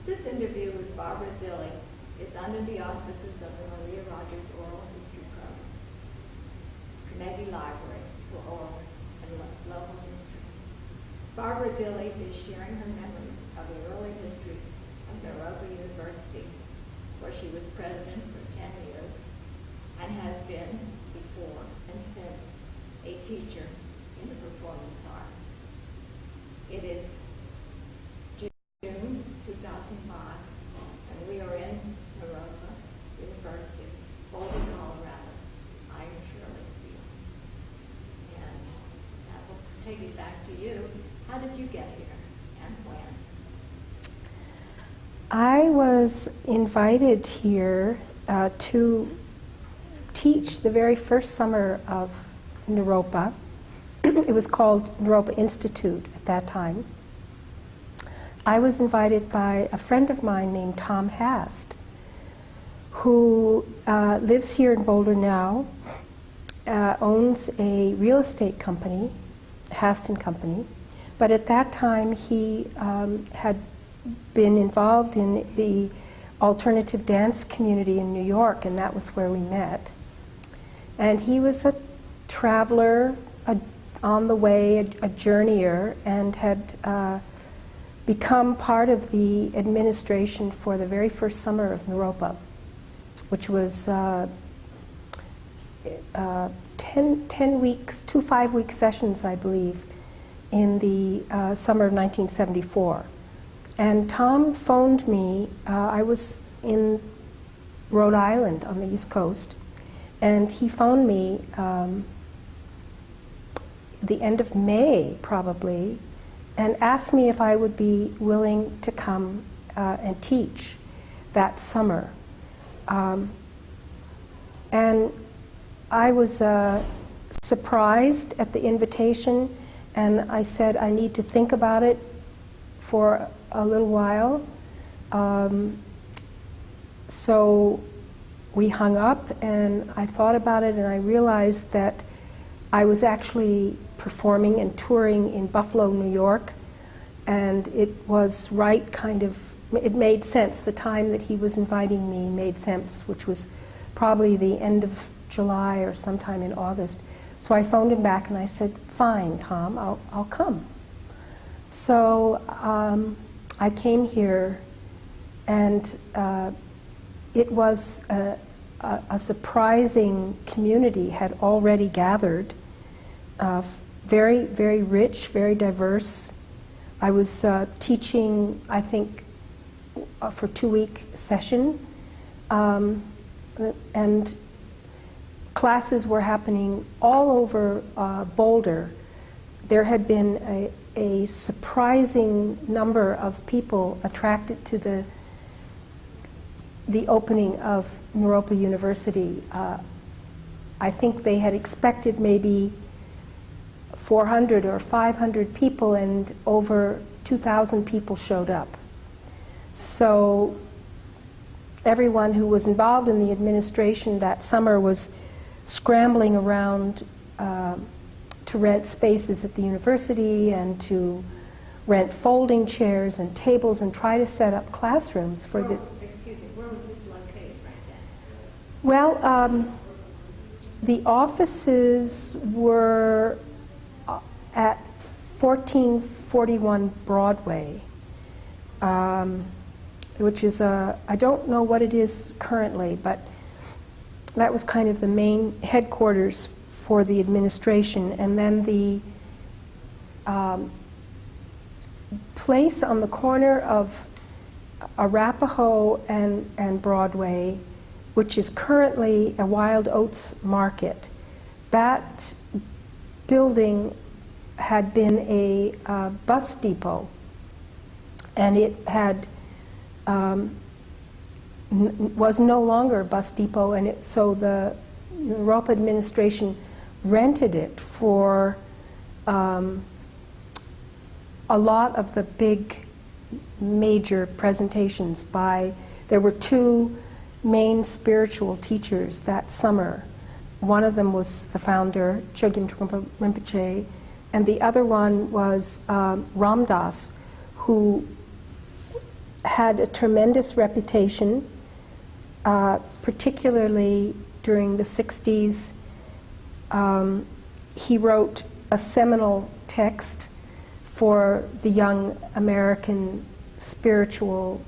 This interview with Barbara Dilley is under the auspices of the Maria Rogers Oral History Program, Carnegie Library for Oral and Local History. Barbara Dilley is sharing her memories of the early history of Naropa University, where she was president for 10 years and has been, before and since, a teacher in the performance arts. It is June 2005, and we are in Naropa University, Boulder, Colorado. I am Shirley Steele. And I will take it back to you. How did you get here and when? I was invited here to teach the very first summer of Naropa. It was called Naropa Institute at that time. I was invited by a friend of mine named Tom Hast, who lives here in Boulder now, owns a real estate company, Hast & Company, but at that time he had been involved in the alternative dance community in New York, and that was where we met. And he was a traveler, on the way, a journeyer, and had become part of the administration for the very first summer of Naropa, which was 10 weeks, 2 5-week sessions, I believe, in the summer of 1974. And Tom phoned me. I was in Rhode Island on the East Coast, and he phoned me the end of May, probably, and asked me if I would be willing to come and teach that summer. And I was surprised at the invitation, and I said I need to think about it for a little while. So we hung up, and I thought about it, and I realized that I was actually performing and touring in Buffalo, New York, and it was right, kind of, it made sense. The time that he was inviting me made sense, which was probably the end of July or sometime in August. So I phoned him back and I said, fine, Tom, I'll come. So I came here, and it was a surprising community had already gathered. Very, very rich, very diverse. I was teaching, I think, for a 2-week session, and classes were happening all over Boulder. There had been a surprising number of people attracted to the opening of Naropa University. I think they had expected maybe 400 or 500 people, and over 2,000 people showed up. So everyone who was involved in the administration that summer was scrambling around to rent spaces at the university and to rent folding chairs and tables and try to set up classrooms for the... Excuse me, where was this located right then? Well, the offices were at 1441 Broadway, which is I don't know what it is currently, but that was kind of the main headquarters for the administration. And then the place on the corner of Arapahoe and Broadway, which is currently a wild oats market, that building had been a bus depot, and it had was no longer a bus depot, and so the Naropa administration rented it for a lot of the big major presentations by, there were 2 main spiritual teachers that summer. One of them was the founder, Chogyam Trungpa Rinpoche, and the other one was Ram Dass, who had a tremendous reputation, particularly during the 60s. He wrote a seminal text for the young American spiritual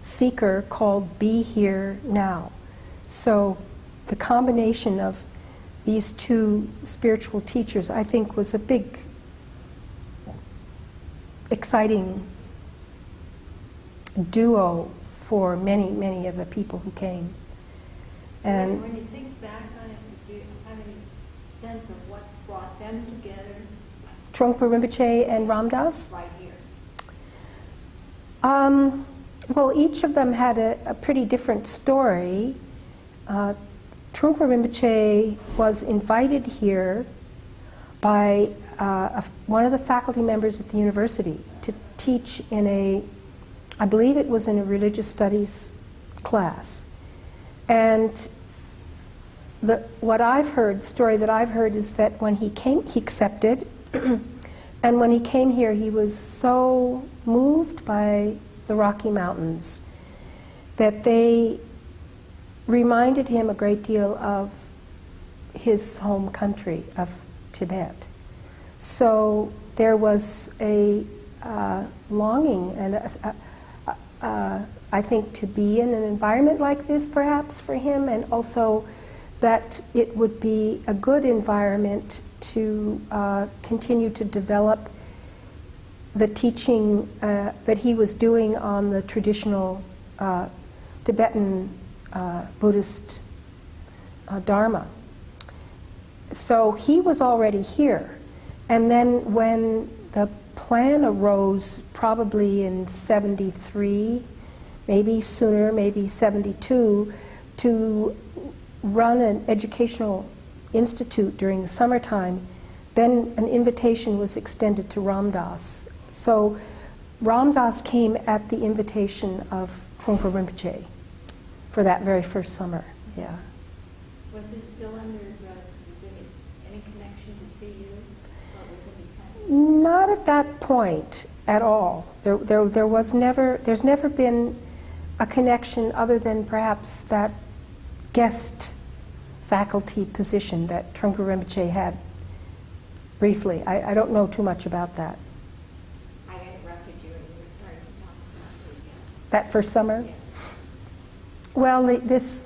seeker called Be Here Now. So the combination of these two spiritual teachers, I think, was a big, exciting duo for many, many of the people who came. And when you think back on it, do you have any sense of what brought them together Trungpa Rinpoche and Ramdas? right here? Well, each of them had a pretty different story. Trungpa Rinpoche was invited here by one of the faculty members at the university to teach in I believe it was in a religious studies class. And what I've heard, the story that I've heard is that when he came, he accepted. And when he came here, he was so moved by the Rocky Mountains that they reminded him a great deal of his home country, of Tibet. So there was a longing and I think to be in an environment like this perhaps for him, and also that it would be a good environment to continue to develop the teaching that he was doing on the traditional Tibetan Buddhist Dharma. So he was already here. And then when the plan arose, probably in 73, maybe sooner, maybe 72, to run an educational institute during the summertime, then an invitation was extended to Ramdas. So Ramdas came at the invitation of Trungpa Rinpoche for that very first summer. Yeah. Was this still under, was it any connection to CU? Or was it Not at that point at all. There's never been a connection other than perhaps that guest faculty position that Trungpa Rinpoche had briefly. I don't know too much about that. I interrupted you and you were starting to talk about it again. That first summer? Yes. Well, this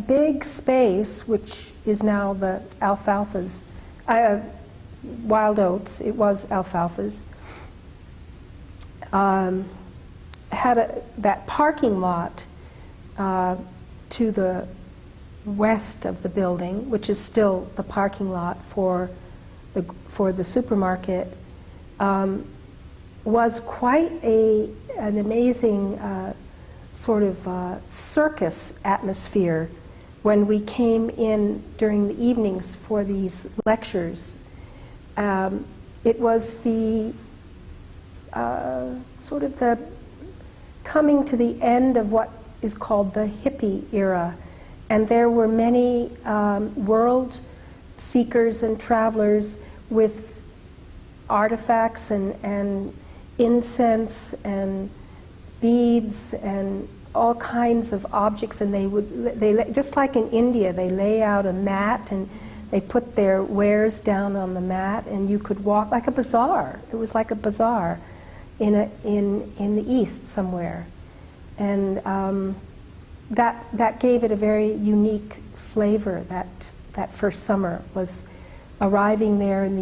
big space, which is now the alfalfas, wild oats, it was alfalfas, had that parking lot to the west of the building, which is still the parking lot for the supermarket, was quite an amazing sort of circus atmosphere when we came in during the evenings for these lectures. It was the sort of the coming to the end of what is called the hippie era, and there were many world seekers and travelers with artifacts and incense and beads and all kinds of objects, and they just like in India, they lay out a mat and they put their wares down on the mat, and you could walk like a bazaar. It was like a bazaar in the east somewhere, and that gave it a very unique flavor. That first summer was arriving there in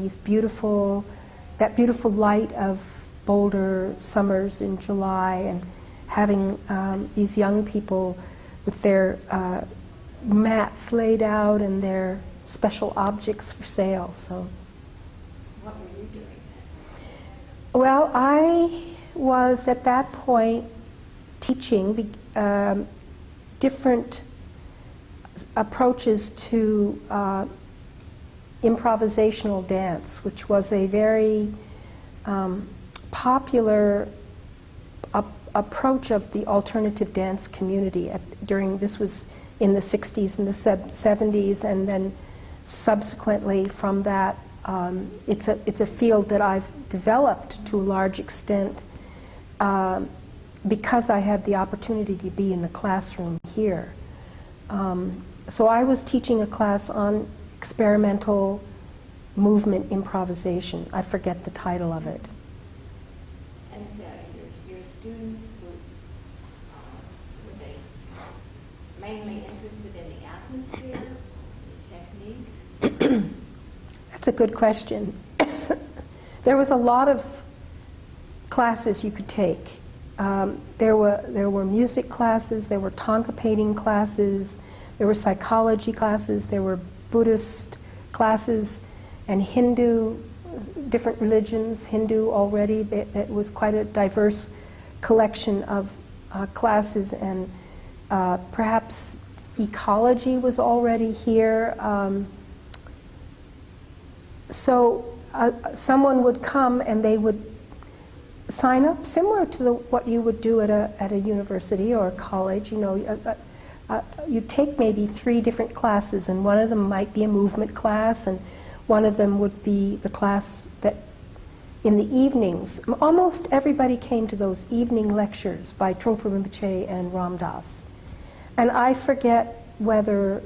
that beautiful light of Boulder summers in July, and having these young people with their mats laid out and their special objects for sale. So, What were you doing then? well, I was at that point teaching different approaches to improvisational dance, which was a very popular approach of the alternative dance community this was in the 60s and the 70s, and then subsequently from that it's a field that I've developed to a large extent because I had the opportunity to be in the classroom here. So I was teaching a class on experimental movement improvisation. I forget the title of it. And your students, were they mainly interested in the atmosphere, the techniques? That's a good question. There was a lot of classes you could take. There were music classes, there were Thangka painting classes, there were psychology classes, there were Buddhist classes, and Hindu, different religions, Hindu already. That was quite a diverse collection of classes, and perhaps ecology was already here. So someone would come and they would sign up, similar to what you would do at a university or a college. You know, you'd take maybe 3 different classes, and one of them might be a movement class, and one of them would be the class that in the evenings. Almost everybody came to those evening lectures by Trungpa Rinpoche and Ram Dass. And I forget whether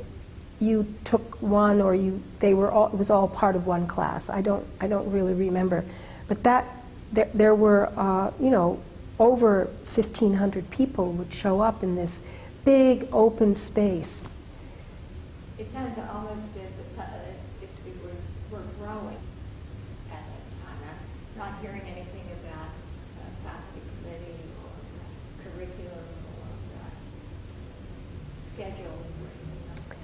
you took one or it was all part of one class. I don't really remember. But there were, over 1,500 people would show up in this big open space. It sounds almost as if we were growing at that time. I'm not hearing anything about faculty committee or curriculum or schedules or anything like that.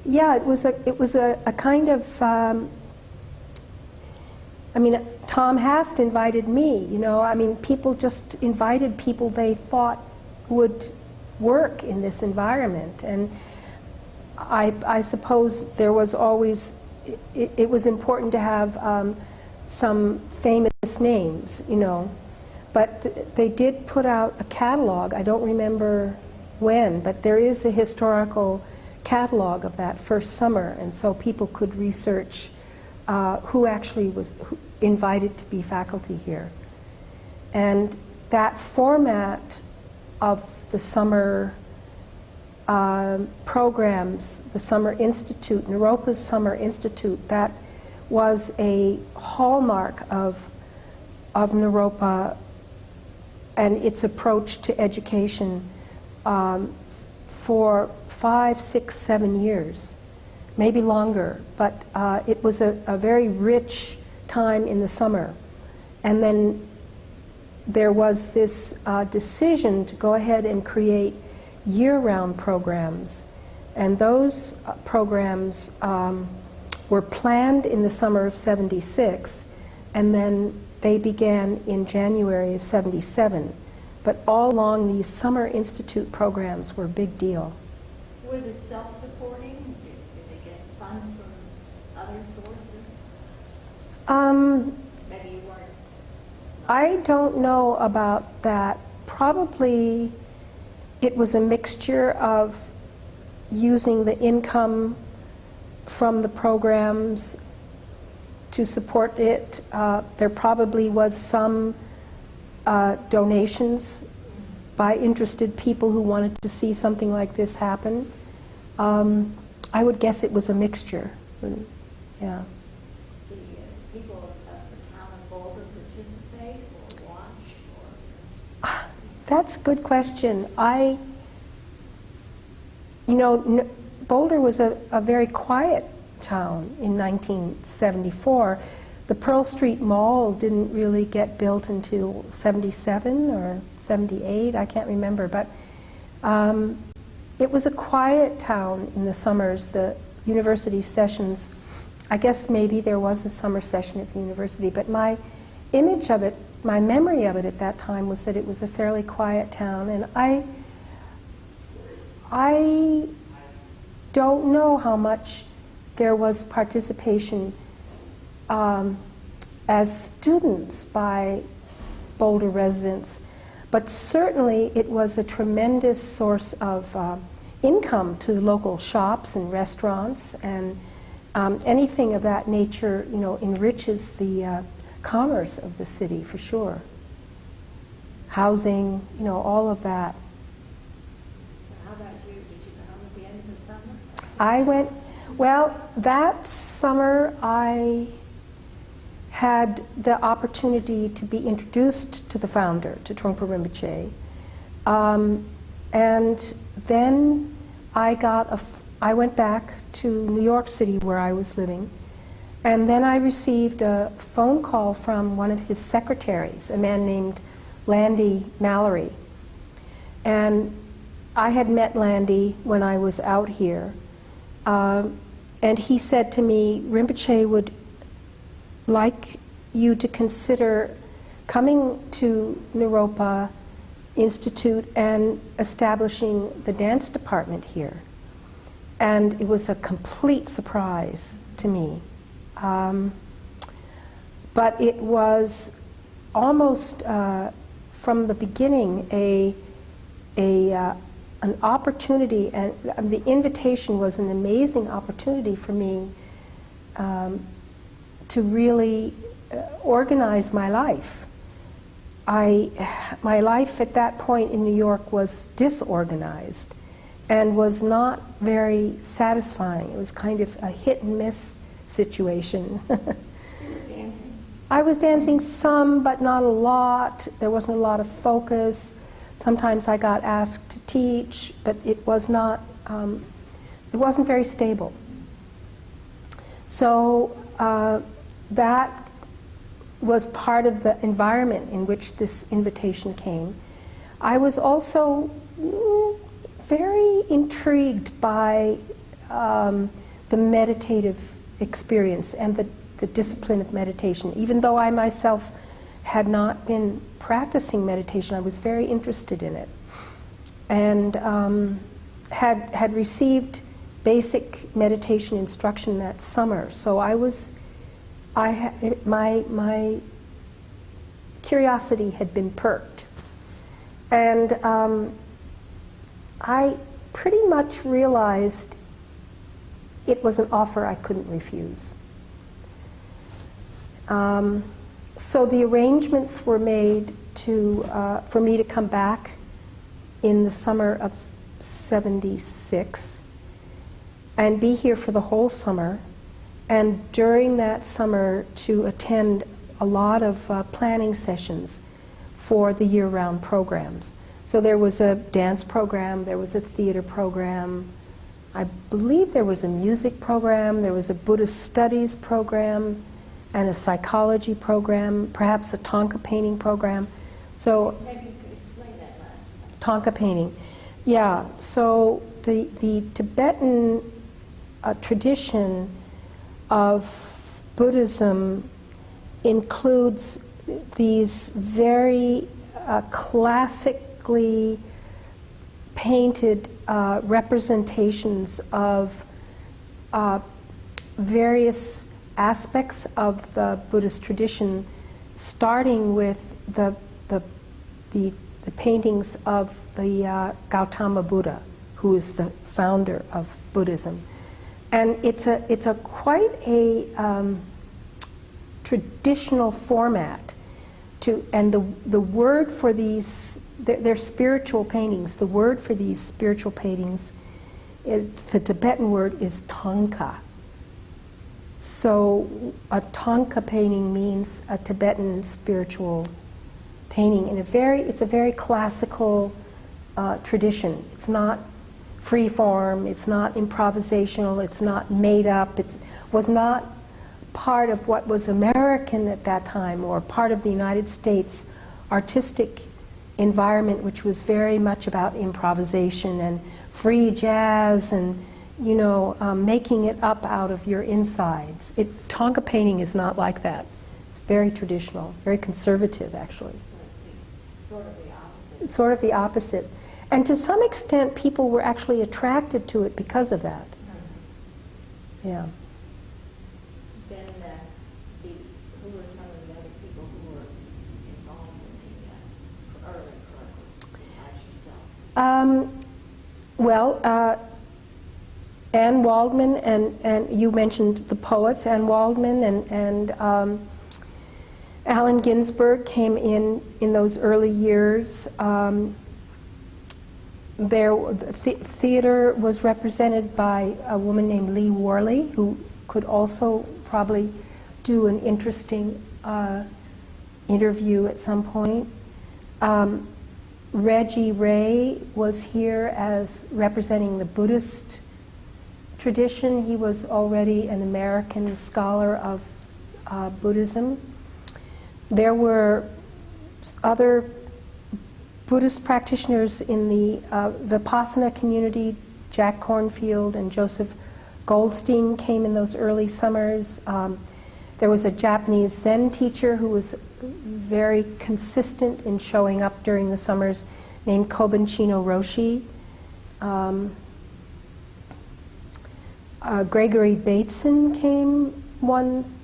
Yeah, it was a kind of. Tom Hast invited me. People just invited people they thought would work in this environment, and I suppose there was always, it was important to have some famous names, but they did put out a catalog. I don't remember when, but there is a historical catalog of that first summer, and so people could research who actually was invited to be faculty here. And that format of the summer programs, the Summer Institute, Naropa's Summer Institute, that was a hallmark of Naropa and its approach to education for 5, 6, 7 years, maybe longer. But it was a very rich time in the summer. And then there was this decision to go ahead and create year-round programs. And those programs were planned in the summer of '76, and then they began in January of '77. But all along, these Summer Institute programs were a big deal. Was it self-supporting? Did they get funds from other sources? Maybe you weren't. I don't know about that. Probably it was a mixture of using the income from the programs to support it. There probably was some donations by interested people who wanted to see something like this happen. I would guess it was a mixture. Yeah. The people of the town of Boulder participate or watch? Or That's a good question. Boulder was a very quiet town in 1974. The Pearl Street Mall didn't really get built until '77 or '78, I can't remember, but it was a quiet town in the summers. The university sessions, I guess maybe there was a summer session at the university, but my image of it, my memory of it at that time was that it was a fairly quiet town, and I don't know how much there was participation as students by Boulder residents, but certainly it was a tremendous source of income to the local shops and restaurants, and anything of that nature, enriches the commerce of the city for sure. housing, all of that. So how about you? Did you go home at the end of the summer? I went, that summer I had the opportunity to be introduced to the founder, to Trungpa Rinpoche. And then I went back to New York City where I was living, and then I received a phone call from one of his secretaries, a man named Landy Mallory. And I had met Landy when I was out here, and he said to me, Rinpoche would like you to consider coming to Naropa Institute and establishing the dance department here. And it was a complete surprise to me. But it was almost from the beginning an opportunity, and the invitation was an amazing opportunity for me to really organize my life. My life at that point in New York was disorganized and was not very satisfying. It was kind of a hit and miss situation. You were dancing? I was dancing some, but not a lot. There wasn't a lot of focus. Sometimes I got asked to teach, but it wasn't very stable. So that was part of the environment in which this invitation came. I was also very intrigued by the meditative experience and the discipline of meditation. Even though I myself had not been practicing meditation, I was very interested in it, and had received basic meditation instruction that summer. So my curiosity had been perked, and I pretty much realized it was an offer I couldn't refuse. So the arrangements were made for me to come back in the summer of '76 and be here for the whole summer, and during that summer to attend a lot of planning sessions for the year-round programs. So there was a dance program, there was a theater program, I believe there was a music program, there was a Buddhist studies program, and a psychology program, perhaps a Thangka painting program. So Maybe you could explain that last one. Thangka painting. Yeah, so the Tibetan tradition of Buddhism includes these very classically painted representations of various aspects of the Buddhist tradition, starting with the paintings of the Gautama Buddha, who is the founder of Buddhism. And it's a quite a traditional format and the word for these, they're spiritual paintings. The word for these spiritual paintings, the Tibetan word is Thangka. So a Thangka painting means a Tibetan spiritual painting, and it's a very classical tradition. It's not free form, it's not improvisational, it's not made up, it was not part of what was American at that time, or part of the United States artistic environment, which was very much about improvisation and free jazz and making it up out of your insides. Thangka painting is not like that. It's very traditional, very conservative, actually. Sort of the opposite. It's sort of the opposite. And to some extent, people were actually attracted to it because of that. Yeah. Then who were some of the other people who were involved in the early program besides yourself? Anne Waldman, and you mentioned the poets, Anne Waldman Allen Ginsberg came in those early years. Theater was represented by a woman named Lee Worley, who could also probably do an interesting interview at some point. Reggie Ray was here as representing the Buddhist tradition. He was already an American scholar of Buddhism. There were other Buddhist practitioners in the Vipassana community. Jack Kornfield and Joseph Goldstein came in those early summers. There was a Japanese Zen teacher who was very consistent in showing up during the summers, named Kobanchino Roshi. Gregory Bateson came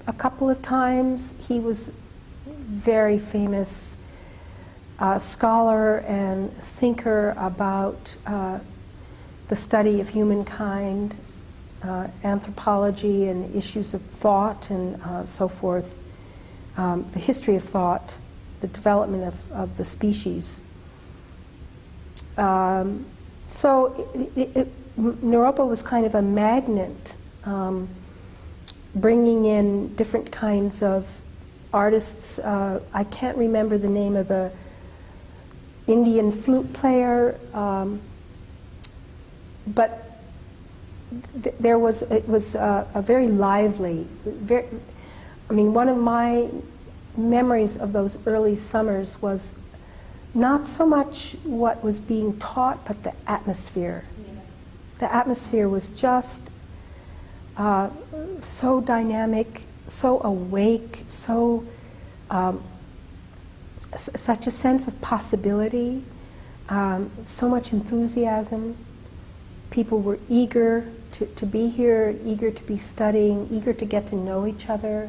a couple of times. He was very famous scholar and thinker about the study of humankind, anthropology and issues of thought and so forth, the history of thought, the development of the species. Naropa was kind of a magnet, bringing in different kinds of artists. I can't remember the name of the Indian flute player, but it was a very lively, one of my memories of those early summers was not so much what was being taught, but the atmosphere. Yes. The atmosphere was just so dynamic, so awake, so such a sense of possibility, so much enthusiasm. People were eager to be here, eager to be studying, eager to get to know each other.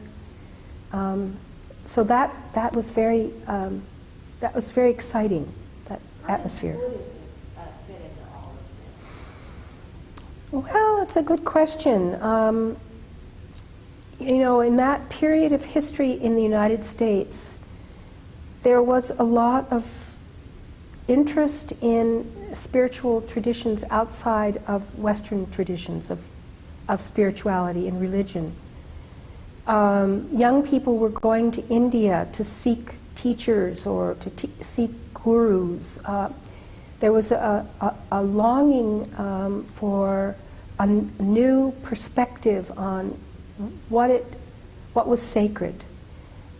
So that was very exciting, that atmosphere. How did Buddhism fit into all of this? Well, it's a good question. In that period of history in the United States, there was a lot of interest in spiritual traditions outside of Western traditions of spirituality and religion. Young people were going to India to seek teachers or to seek gurus. There was a longing for a new perspective on what was sacred.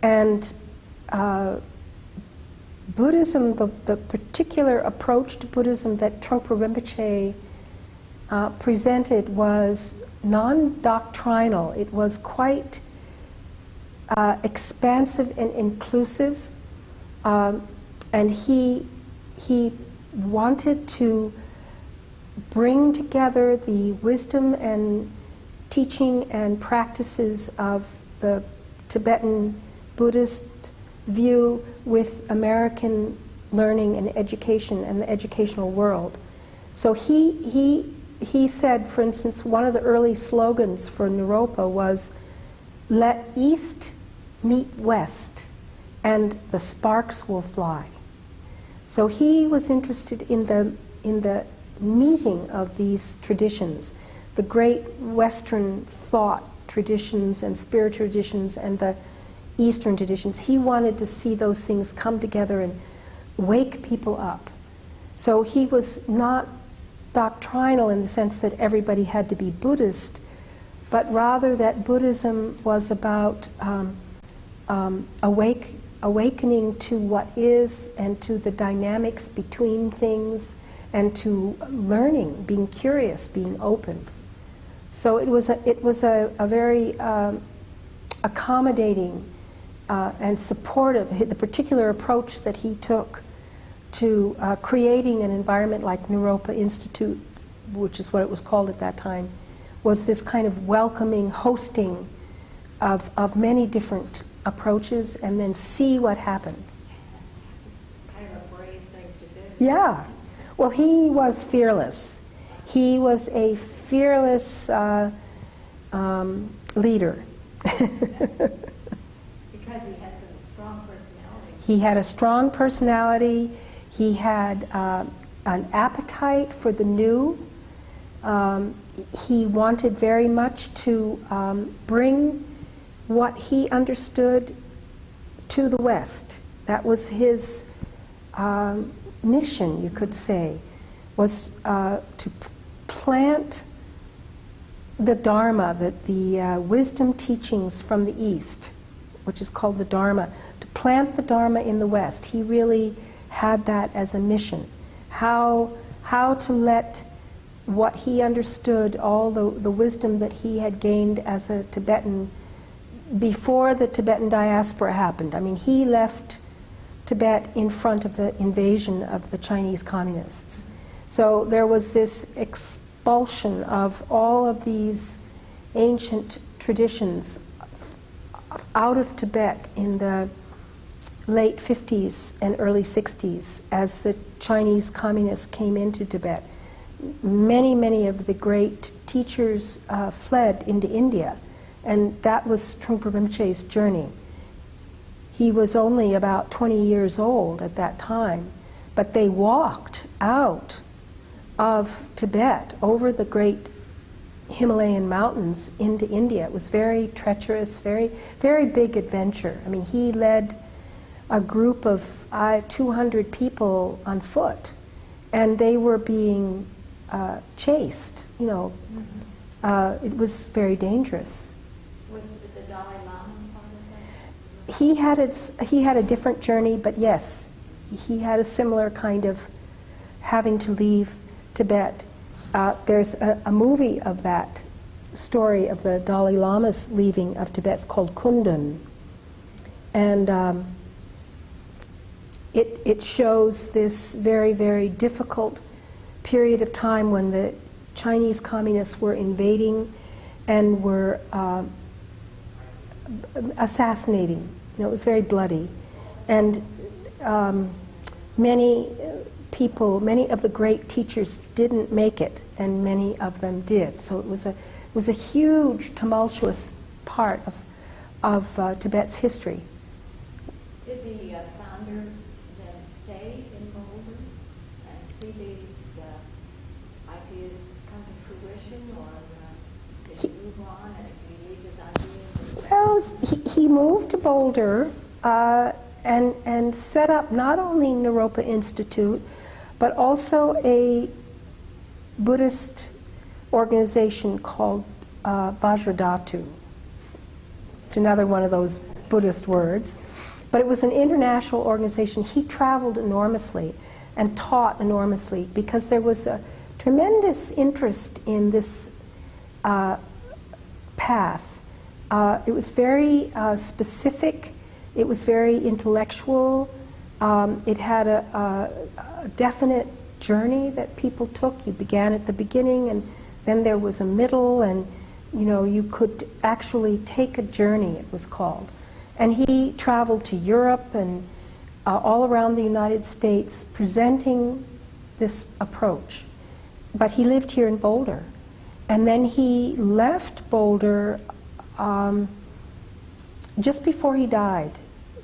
And Buddhism, the particular approach to Buddhism that Trungpa Rinpoche presented was non-doctrinal. It was quite expansive and inclusive, and he wanted to bring together the wisdom and teaching and practices of the Tibetan Buddhist view with American learning and education and the educational world. So he said, for instance, one of the early slogans for Naropa was, "Let East meet West, and the sparks will fly." So he was interested in the meeting of these traditions, the great Western thought traditions and spiritual traditions and the Eastern traditions. He wanted to see those things come together and wake people up. So he was not doctrinal in the sense that everybody had to be Buddhist, but rather that Buddhism was about awakening to what is and to the dynamics between things and to learning, being curious, being open. So it was a very accommodating and supportive, the particular approach that he took to creating an environment like Naropa Institute, which is what it was called at that time, was this kind of welcoming, hosting of many different approaches and then see what happened. Kind of a brave thing to do. Yeah. Well, he was fearless. He was a fearless leader. Because he had some strong He had a strong personality. He had an appetite for the new. He wanted very much to bring what he understood to the West. That was his mission, you could say, was to plant the Dharma, the wisdom teachings from the East, which is called the Dharma, to plant the Dharma in the West. He really had that as a mission. How to let what he understood, all the wisdom that he had gained as a Tibetan before the Tibetan diaspora happened. I mean, he left Tibet in front of the invasion of the Chinese communists. So there was this expulsion of all of these ancient traditions out of Tibet in the late 50s and early 60s as the Chinese communists came into Tibet. Many of the great teachers fled into India, and that was Trungpa Rinpoche's journey. He was only about 20 years old at that time, but they walked out of Tibet over the great Himalayan mountains into India. It was very treacherous, very big adventure. I mean, he led a group of 200 people on foot, and they were being chased. You know, it was very dangerous. Was the Dalai Lama part of that? He had a different journey, but yes, he had a similar kind of having to leave Tibet. There's a movie of that story of the Dalai Lama's leaving of Tibet. It's called Kundun, and it shows this very difficult period of time when the Chinese communists were invading and were assassinating. You know, it was very bloody, and many of the great teachers didn't make it, and many of them did. So it was a huge, tumultuous part of Tibet's history. Did the founder then stay in Boulder and see these ideas come to fruition, or did he move on and did he leave his ideas? Well, he moved to Boulder and set up not only Naropa Institute, but also a Buddhist organization called Vajradhatu. It's another one of those Buddhist words. But it was an international organization. He traveled enormously and taught enormously because there was a tremendous interest in this path. It was very specific. It was very intellectual. It had a definite journey that people took. You began at the beginning, and then there was a middle, and you could actually take a journey, it was called. And he traveled to Europe and all around the United States presenting this approach. But he lived here in Boulder. And then he left Boulder just before he died,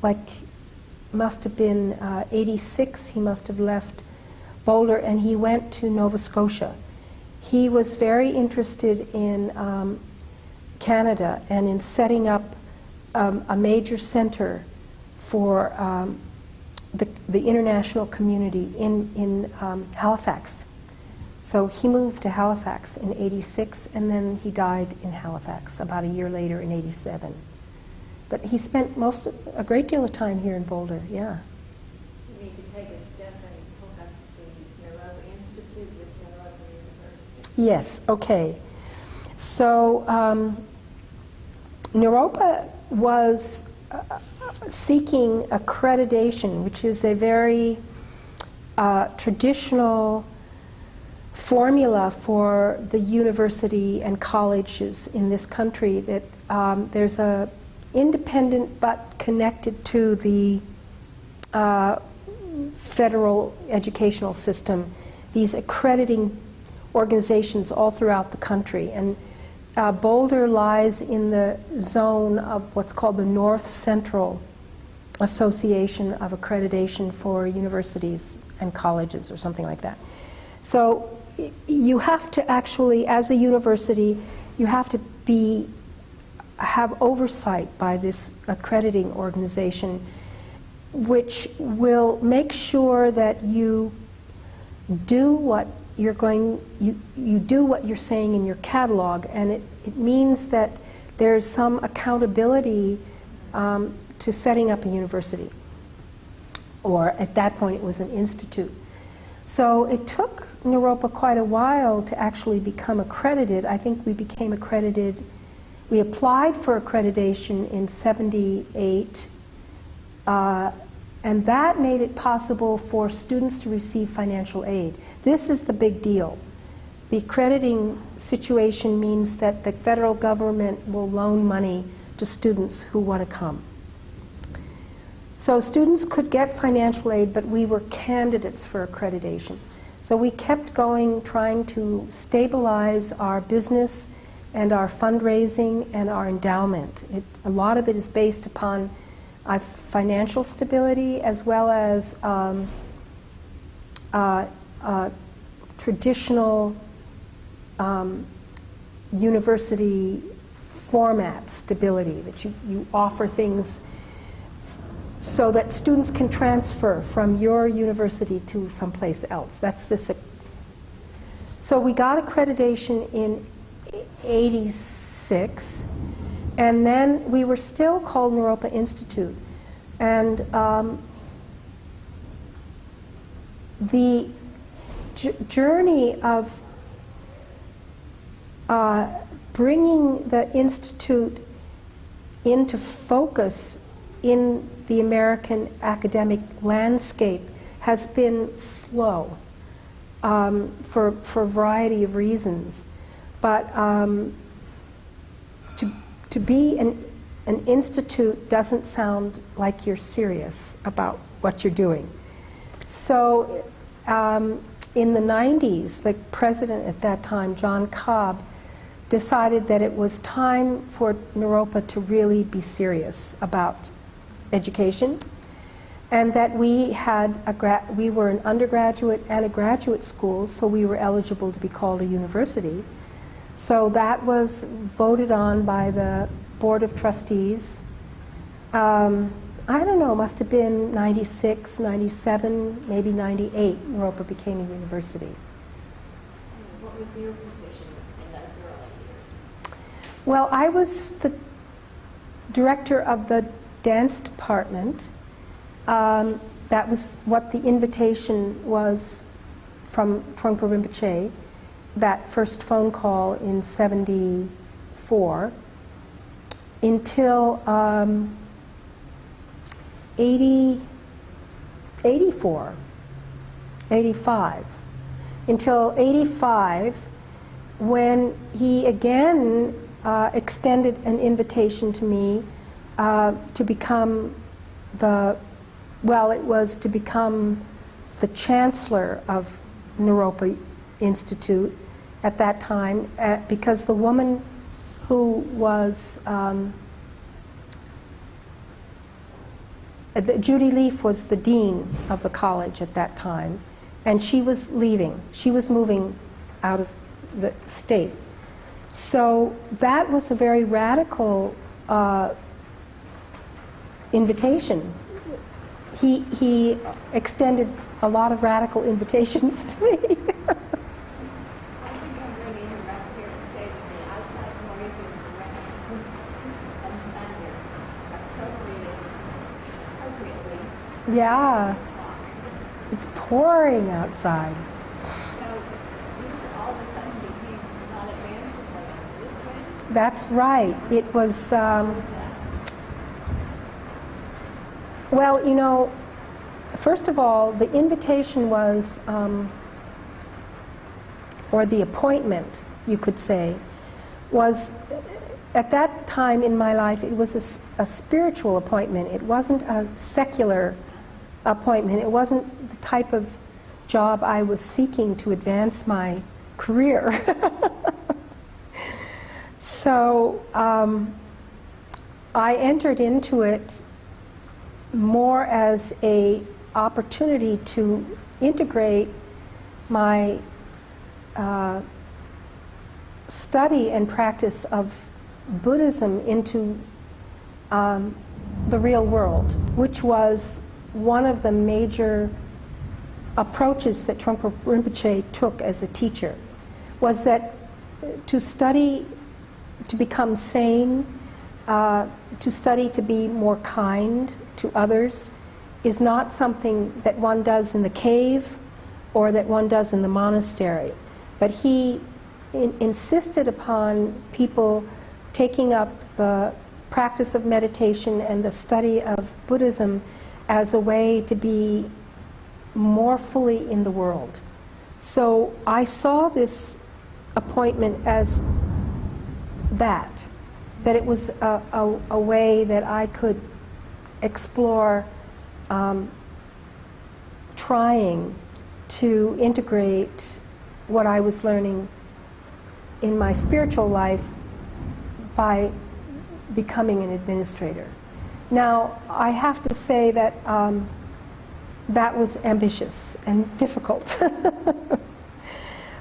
like must have been 86, he must have left Boulder, and he went to Nova Scotia. He was very interested in Canada and in setting up a major center for the international community in Halifax. So he moved to Halifax in 86, and then he died in Halifax about a year later in 87. But he spent a great deal of time here in Boulder, yeah. You need to take a step and hook up the Naropa Institute with Naropa University. Yes, okay. So Naropa was seeking accreditation, which is a very traditional formula for the university and colleges in this country, that there's a independent but connected to the federal educational system, these accrediting organizations all throughout the country. And Boulder lies in the zone of what's called the north central Association of Accreditation for Universities and Colleges, or something like that. So you have to actually, as a university, you have to have oversight by this accrediting organization, which will make sure that you do what you're you do what you're saying in your catalog, and it means that there's some accountability to setting up a university, or at that point it was an institute. So it took Naropa quite a while to actually become accredited. I think we became accredited, we applied for accreditation in '78, and that made it possible for students to receive financial aid. This is the big deal. The accrediting situation means that the federal government will loan money to students who want to come. So students could get financial aid, but we were candidates for accreditation. So we kept going, trying to stabilize our business and our fundraising and our endowment. A lot of it is based upon financial stability, as well as traditional university format stability, that you offer things so that students can transfer from your university to someplace else. That's this. So we got accreditation in '86, and then we were still called Naropa Institute. And the journey of bringing the Institute into focus in the American academic landscape has been slow for a variety of reasons. But to be an institute doesn't sound like you're serious about what you're doing. So in the 90s, the president at that time, John Cobb, decided that it was time for Naropa to really be serious about education, and that we were an undergraduate and a graduate school, so we were eligible to be called a university. So that was voted on by the Board of Trustees. I don't know, must have been 96, 97, maybe 98, Naropa became a university. What was your position in those early years? Well, I was the director of the dance department. That was what the invitation was from Trungpa Rinpoche, that first phone call in '74, until 84, 85. Until '85, when he again extended an invitation to me to become to become the chancellor of Naropa Institute at that time, because the woman who was Judy Leaf was the dean of the college at that time, and she was leaving. She was moving out of the state. So that was a very radical invitation. He extended a lot of radical invitations to me. I think I'm going to interrupt here and say that the outside noises around and thunder appropriately. Yeah, it's pouring outside. So you all of a sudden became non-advanced this way? That's right. It was, How was that? well, you know, first of all, the invitation was, or the appointment, you could say, was, at that time in my life, it was a spiritual appointment. It wasn't a secular appointment. It wasn't the type of job I was seeking to advance my career. So I entered into it more as a opportunity to integrate my study and practice of Buddhism into the real world, which was one of the major approaches that Trungpa Rinpoche took as a teacher, was that to study to become sane, to study to be more kind to others, is not something that one does in the cave or that one does in the monastery. But he insisted upon people taking up the practice of meditation and the study of Buddhism as a way to be more fully in the world. So I saw this appointment as that it was a way that I could explore trying to integrate what I was learning in my spiritual life by becoming an administrator. Now, I have to say that that was ambitious and difficult.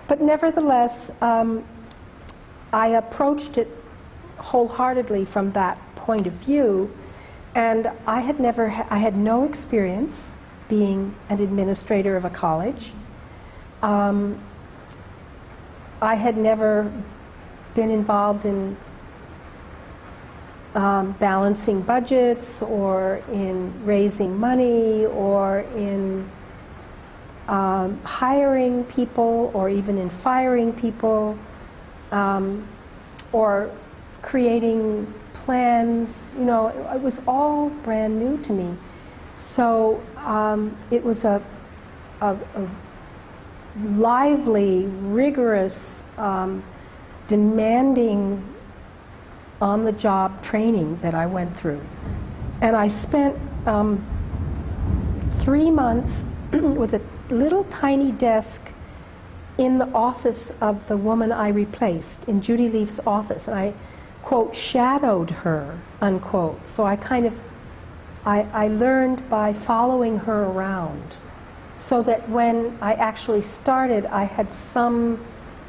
But nevertheless, I approached it wholeheartedly from that point of view, and I had no experience being an administrator of a college. I had never been involved in balancing budgets or in raising money or in hiring people or even in firing people or creating plans. You know, it was all brand new to me. So it was a lively, rigorous, demanding on-the-job training that I went through. And I spent 3 months with a little tiny desk in the office of the woman I replaced, in Judy Leaf's office. And I, quote, shadowed her, unquote. So I kind of, I learned by following her around, so that when I actually started, I had some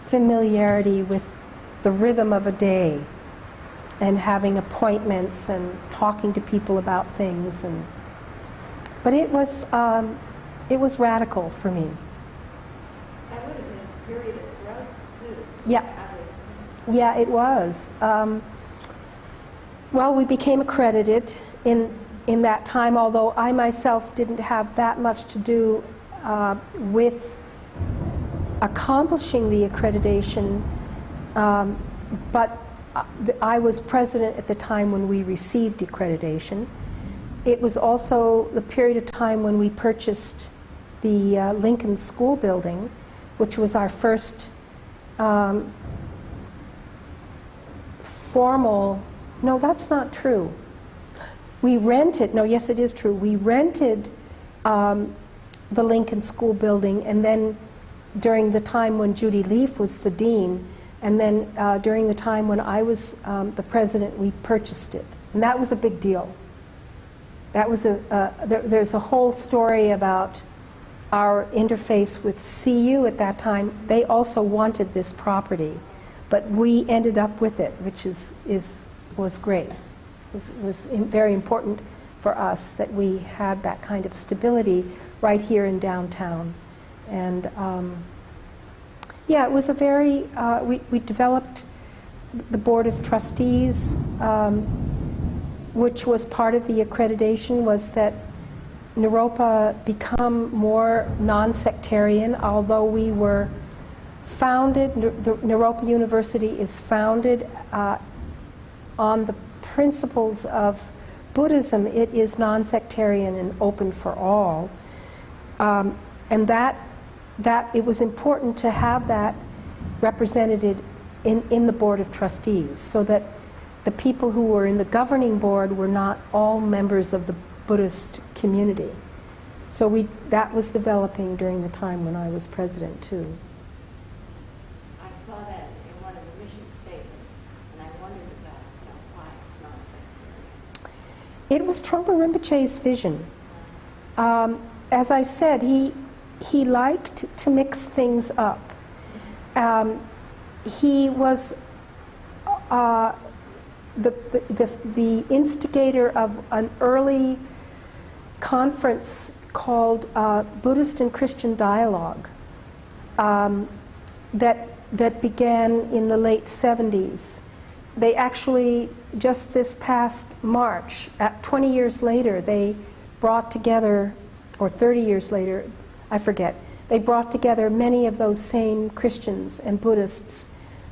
familiarity with the rhythm of a day and having appointments and talking to people about things. But it was radical for me. That would have been a period of growth, too. Yeah. Yeah, it was. Well, we became accredited in that time, although I myself didn't have that much to do with accomplishing the accreditation, but I was president at the time when we received accreditation. It was also the period of time when we purchased the Lincoln School building, which was our first formal, no, that's not true. We rented, no, yes, it is true. We rented the Lincoln School building, and then during the time when Judy Leaf was the dean, and then during the time when I was the president, we purchased it. And that was a big deal. That was there's a whole story about our interface with CU at that time. They also wanted this property, but we ended up with it, which was great. It was very important for us that we had that kind of stability right here in downtown. And yeah, it was a very, we developed the Board of Trustees, which was part of the accreditation, was that Naropa become more non-sectarian, although we were founded, the Naropa University is founded on the principles of Buddhism. It is non-sectarian and open for all. And that it was important to have that represented in the Board of Trustees, so that the people who were in the governing board were not all members of the Buddhist community. So that was developing during the time when I was president, too. I saw that in one of the mission statements, and I wondered about why non-sectarian. It was Trungpa Rinpoche's vision. As I said, he liked to mix things up. He was the instigator of an early conference called Buddhist and Christian Dialogue that began in the late 70s. They actually, just this past March, 20 years later, they brought together, or 30 years later, I forget, they brought together many of those same Christians and Buddhists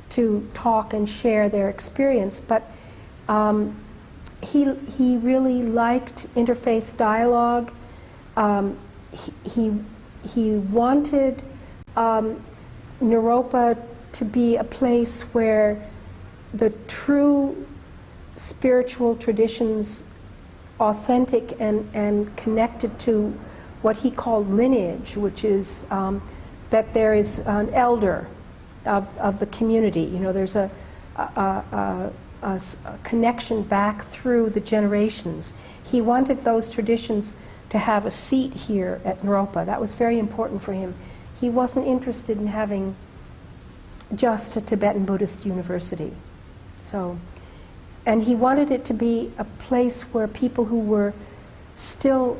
to talk and share their experience. But he really liked interfaith dialogue. He wanted Naropa to be a place where the true spiritual traditions, authentic and connected to what he called lineage, which is that there is an elder of the community. You know, there's a connection back through the generations. He wanted those traditions to have a seat here at Naropa. That was very important for him. He wasn't interested in having just a Tibetan Buddhist university. So, and he wanted it to be a place where people who were still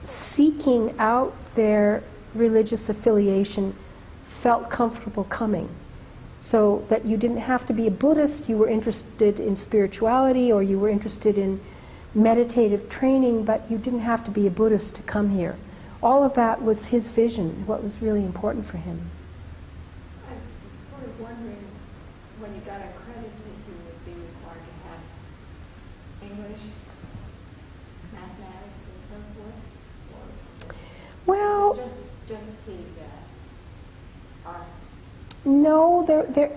seeking out their religious affiliation felt comfortable coming. So that you didn't have to be a Buddhist, you were interested in spirituality or you were interested in meditative training, but you didn't have to be a Buddhist to come here. All of that was his vision, what was really important for him. I'm sort of wondering, when you got accredited, you would be required to have English, mathematics, and so forth? Or Well, just the arts? no,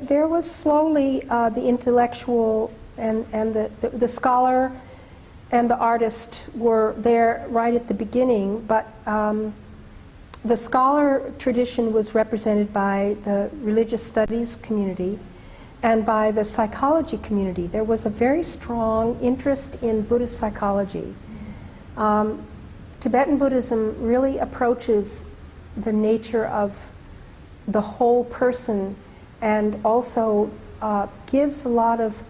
there was slowly the intellectual and the scholar and the artist were there right at the beginning, but the scholar tradition was represented by the religious studies community and by the psychology community. There was a very strong interest in Buddhist psychology. Tibetan Buddhism really approaches the nature of the whole person and also gives a lot of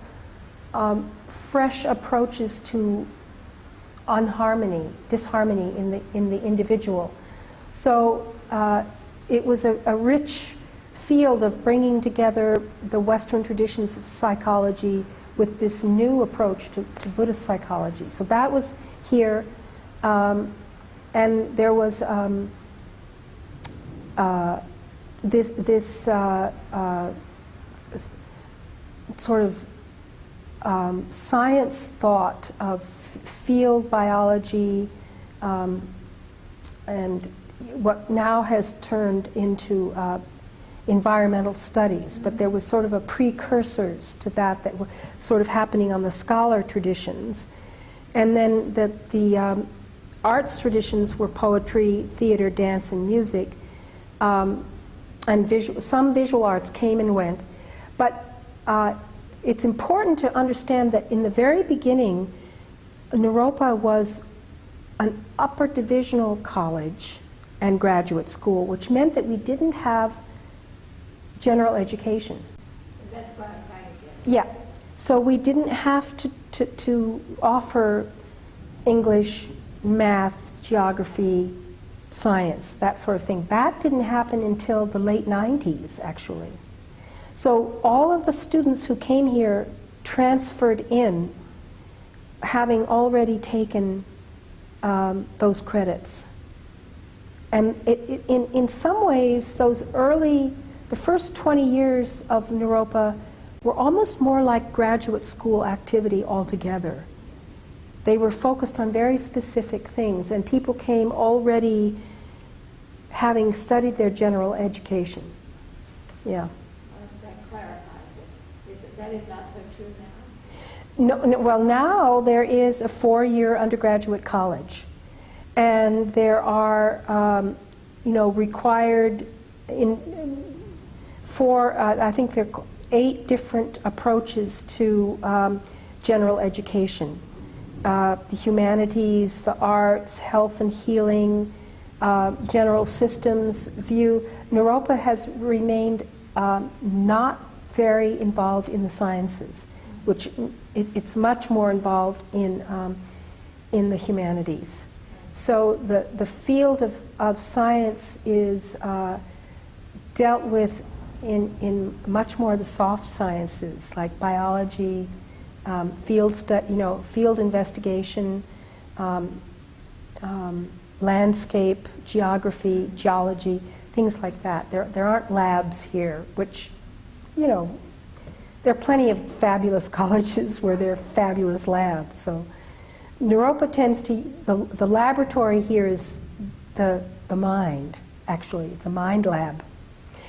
fresh approaches to disharmony in the individual. So it was a rich field of bringing together the Western traditions of psychology with this new approach to Buddhist psychology. So that was here, and there was this sort of science thought of field biology and what now has turned into environmental studies, but there was sort of a precursors to that were sort of happening on the scholar traditions. And then the arts traditions were poetry, theater, dance, and music. And some visual arts came and went. But it's important to understand that in the very beginning, Naropa was an upper divisional college and graduate school, which meant that we didn't have general education. That's what I'm trying to get. Yeah. So we didn't have to offer English, math, geography, science, that sort of thing. That didn't happen until the late 90s, actually. So all of the students who came here transferred in having already taken those credits. And in some ways, the first 20 years of Naropa were almost more like graduate school activity altogether. They were focused on very specific things, and people came already having studied their general education. Yeah. That clarifies it. That is not so true now? No, well, now there is a 4-year undergraduate college, and there are, required I think there are 8 different approaches to general education. the humanities, the arts, health and healing, general systems view. Naropa has remained not very involved in the sciences, which it's much more involved in the humanities. So the field of science is dealt with in much more of the soft sciences, like biology, field investigation, landscape, geography, geology, things like that. There aren't labs here, which, there are plenty of fabulous colleges where there are fabulous labs. So Naropa tends to, the laboratory here is the mind, actually. It's a mind lab.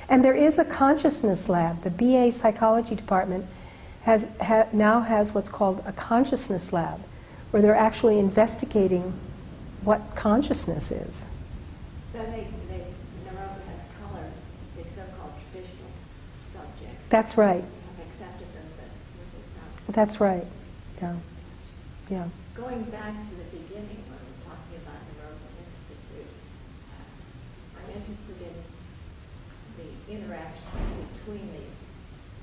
And there is a consciousness lab. The BA psychology department now has what's called a consciousness lab, where they're actually investigating what consciousness is. So Naropa has colored the so-called traditional subjects. That's right. Have accepted them, but with its own. That's right. Yeah. Yeah. Going back to the beginning when we're talking about Naropa Institute, I'm interested in the interaction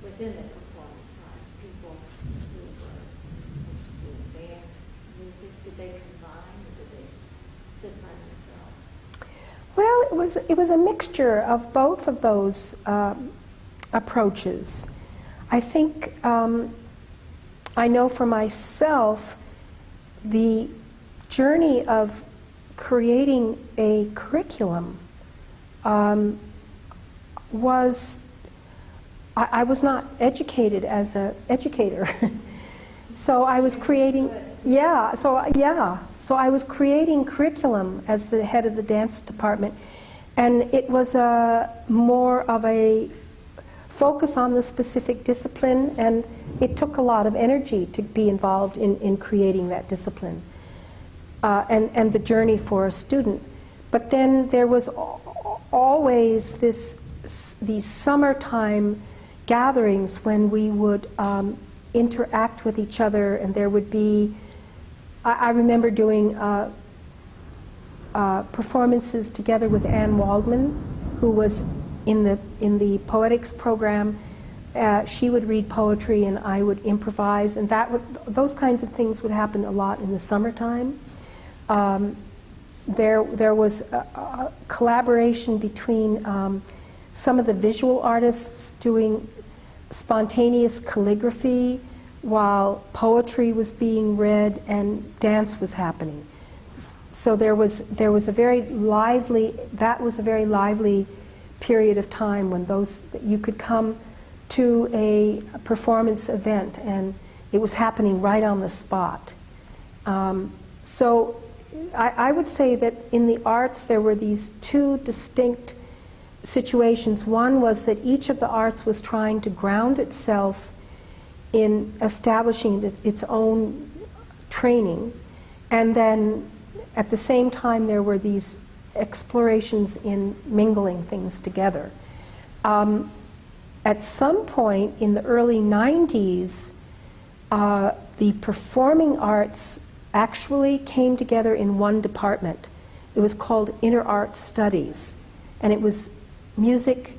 within the performance arts, people who were interested in dance, music. Did they combine or did they sit by themselves? Well, it was a mixture of both of those approaches. I think I know for myself the journey of creating a curriculum was, I was not educated as an educator. So I was creating, so I was creating curriculum as the head of the dance department, and it was more of a focus on the specific discipline, and it took a lot of energy to be involved in creating that discipline and the journey for a student. But then there was always these summertime gatherings when we would interact with each other, and there would be, I remember doing performances together with Anne Waldman, who was in the poetics program. She would read poetry and I would improvise, and those kinds of things would happen a lot in the summertime. There was a collaboration between some of the visual artists doing spontaneous calligraphy while poetry was being read and dance was happening. So there was a very lively period of time when you could come to a performance event and it was happening right on the spot. So I would say that in the arts there were these two distinct situations. One was that each of the arts was trying to ground itself in establishing its own training, and then at the same time there were these explorations in mingling things together. At some point in the early 90s, the performing arts actually came together in one department. It was called Inner Art Studies, and it was music,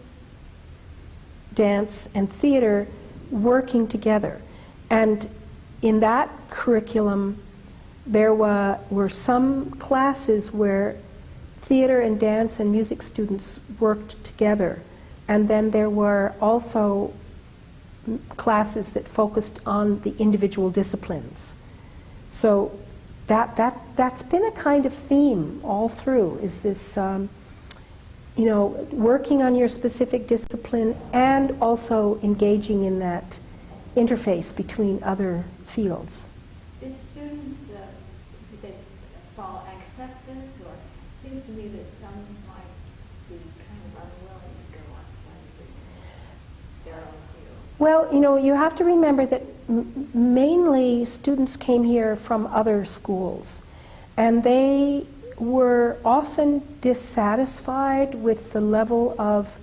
dance, and theater working together. And in that curriculum, there were some classes where theater and dance and music students worked together. And then there were also classes that focused on the individual disciplines. So that's been a kind of theme all through, is this working on your specific discipline and also engaging in that interface between other fields. Did students accept this, or it seems to me that some might be kind of unwilling to go outside their own field? Well, you have to remember that mainly students came here from other schools, and they were often dissatisfied with the level of,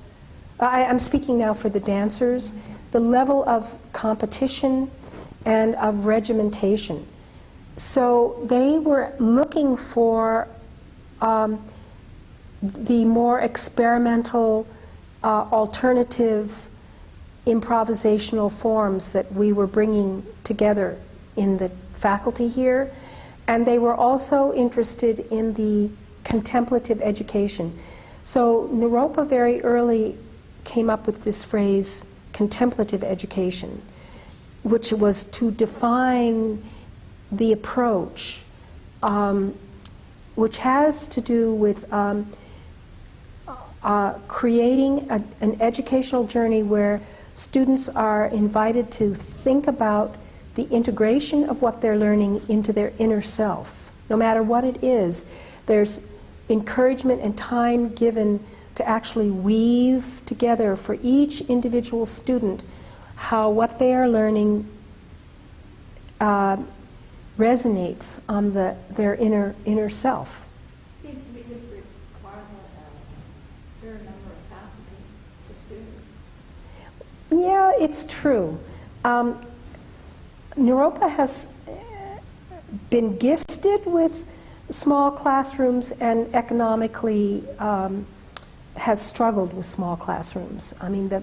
I'm speaking now for the dancers, the level of competition and of regimentation. So they were looking for the more experimental, alternative, improvisational forms that we were bringing together in the faculty here. And they were also interested in the contemplative education. So Naropa very early came up with this phrase, contemplative education, which was to define the approach, which has to do with creating an educational journey where students are invited to think about the integration of what they're learning into their inner self. No matter what it is, there's encouragement and time given to actually weave together for each individual student how what they are learning resonates on their inner self. Seems to me this requires a fair number of faculty to students. Yeah, it's true. Naropa has been gifted with small classrooms and economically has struggled with small classrooms. I mean, the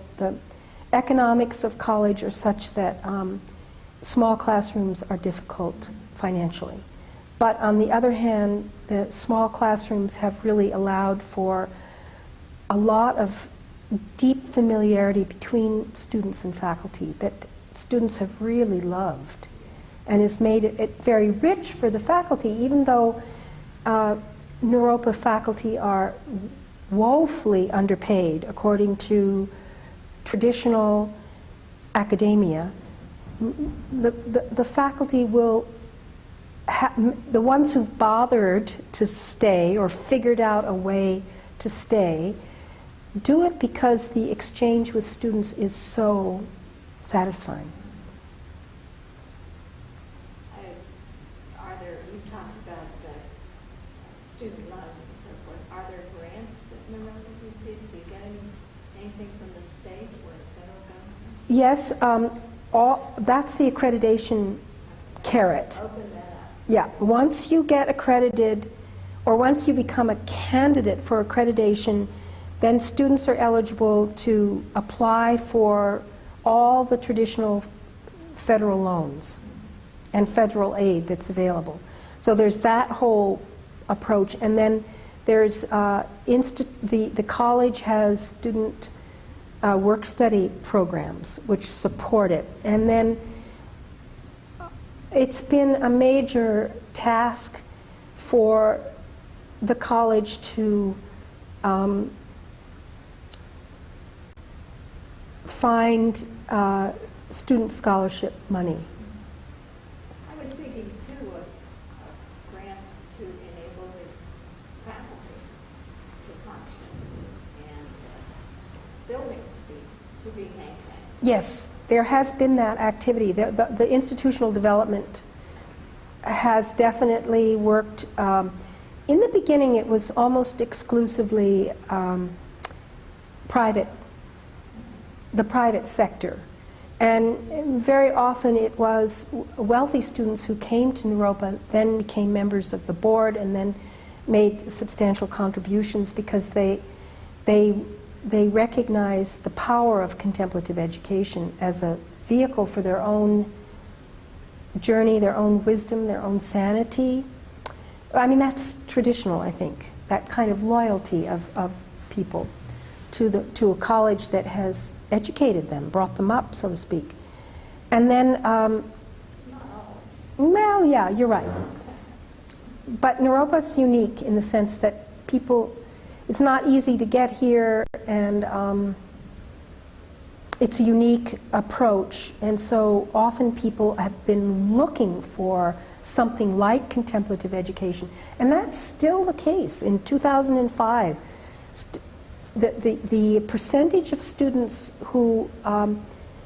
economics of college are such that small classrooms are difficult financially. But on the other hand, the small classrooms have really allowed for a lot of deep familiarity between students and faculty that students have really loved, and has made it very rich for the faculty, even though Naropa faculty are woefully underpaid according to traditional academia. The faculty will, the ones who've bothered to stay or figured out a way to stay, do it because the exchange with students is so satisfying. You talked about student loans and so forth. Are there grants that Naropa receives? Do you get anything from the state or the federal government? Yes, that's the accreditation carrot. Open that up. Yeah, once you get accredited, or once you become a candidate for accreditation, then students are eligible to apply for all the traditional federal loans and federal aid that's available. So there's that whole approach, and then there's the college has student work-study programs which support it. And then it's been a major task for the college to find student scholarship money. I was thinking too of grants to enable the faculty to function and buildings to be maintained. Yes, there has been that activity. The institutional development has definitely worked. In the beginning, it was almost exclusively private, the private sector. And very often it was wealthy students who came to Naropa, then became members of the board, and then made substantial contributions because they recognized the power of contemplative education as a vehicle for their own journey, their own wisdom, their own sanity. I mean, that's traditional, I think, that kind of loyalty of people to a college that has educated them, brought them up, so to speak. And then, Not always. well, yeah, you're right. But Naropa's unique in the sense that people, it's not easy to get here, and it's a unique approach, and so often people have been looking for something like contemplative education, and that's still the case. In 2005, the percentage of students who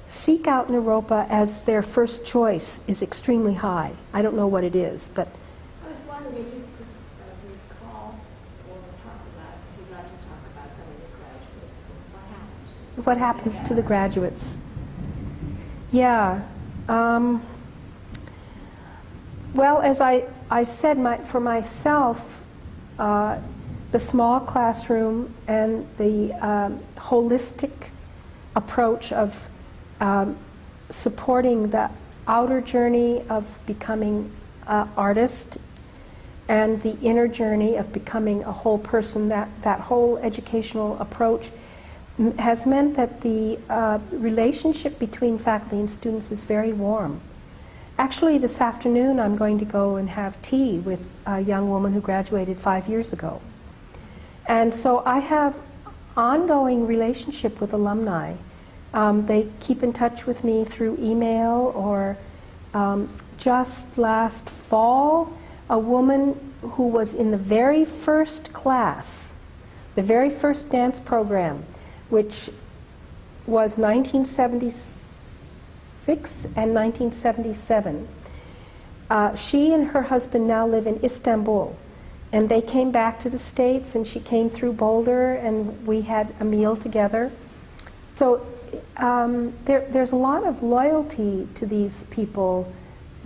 seek out Naropa as their first choice is extremely high. I don't know what it is, but I was wondering if you could recall or talk about, if you'd like to talk about some of the graduates, what happens what happens to the graduates? Yeah. Well, as I said, for myself, the small classroom and the holistic approach of supporting the outer journey of becoming an artist and the inner journey of becoming a whole person, that whole educational approach has meant that the relationship between faculty and students is very warm. Actually, this afternoon I'm going to go and have tea with a young woman who graduated 5 years ago. And so I have ongoing relationship with alumni. They keep in touch with me through email, or just last fall, a woman who was in the very first class, the very first dance program, which was 1976 and 1977. She and her husband now live in Istanbul, and they came back to the States, and she came through Boulder, and we had a meal together. So there's a lot of loyalty to these people,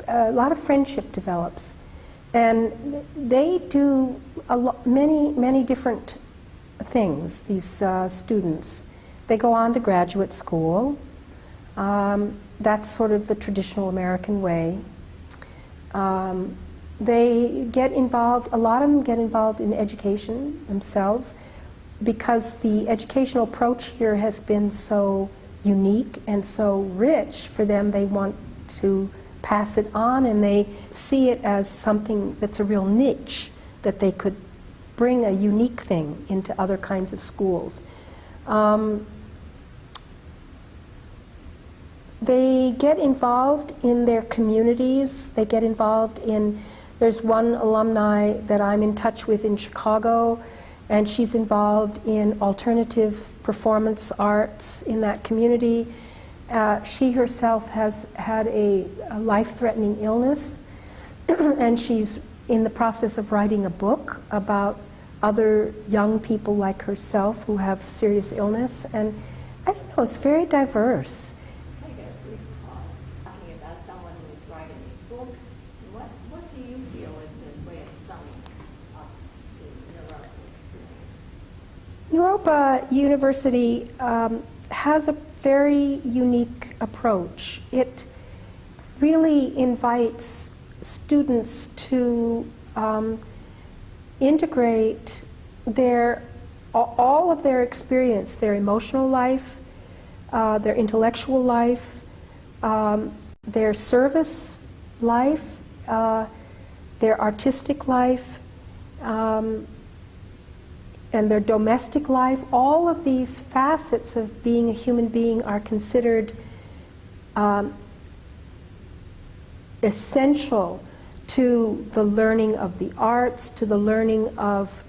a lot of friendship develops. And they do many different things, these students. They go on to graduate school. That's sort of the traditional American way. They get involved, a lot of them get involved in education themselves, because the educational approach here has been so unique and so rich for them. They want to pass it on, and they see it as something that's a real niche, that they could bring a unique thing into other kinds of schools. They get involved in their communities. They get involved in, there's one alumni that I'm in touch with in Chicago, and she's involved in alternative performance arts in that community. She herself has had a life-threatening illness, and she's in the process of writing a book about other young people like herself who have serious illness. And I don't know, it's very diverse. I got a brief pause talking about someone who's writing a book. What do you feel is the way of summing up the Naropa experience? Naropa University has a very unique approach. It really invites students to integrate all of their experience, their emotional life, their intellectual life, their service life, their artistic life, and their domestic life. All of these facets of being a human being are considered essential to the learning of the arts, to the learning of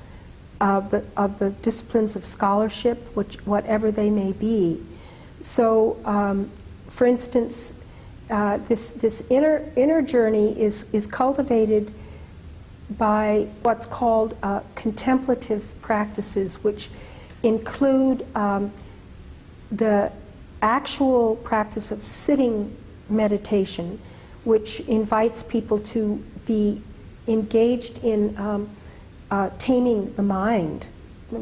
the disciplines of scholarship, whatever they may be. So, for instance, this inner journey is cultivated by what's called contemplative practices, which include the actual practice of sitting meditation, which invites people to be engaged in taming the mind,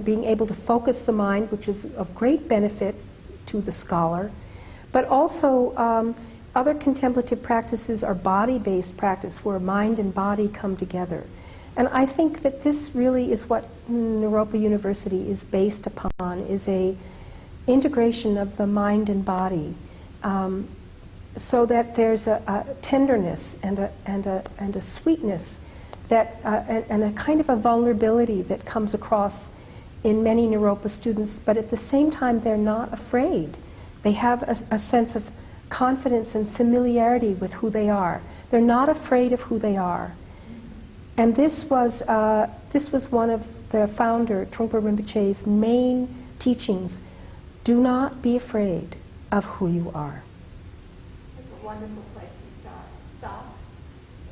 being able to focus the mind, which is of great benefit to the scholar. But also other contemplative practices are body-based practice, where mind and body come together. And I think that this really is what Naropa University is based upon, is a integration of the mind and body, so that there's a tenderness and a sweetness that and a kind of a vulnerability that comes across in many Naropa students. But at the same time, they're not afraid. They have a sense of confidence and familiarity with who they are. They're not afraid of who they are. And this was one of the founder, Trungpa Rinpoche's main teachings. Do not be afraid of who you are. It's a wonderful place to stop.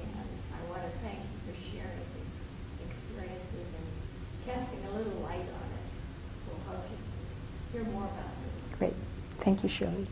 And I want to thank you for sharing the experiences and casting a little light on it. We'll hope you hear more about it. Great. Thank you, Shirley.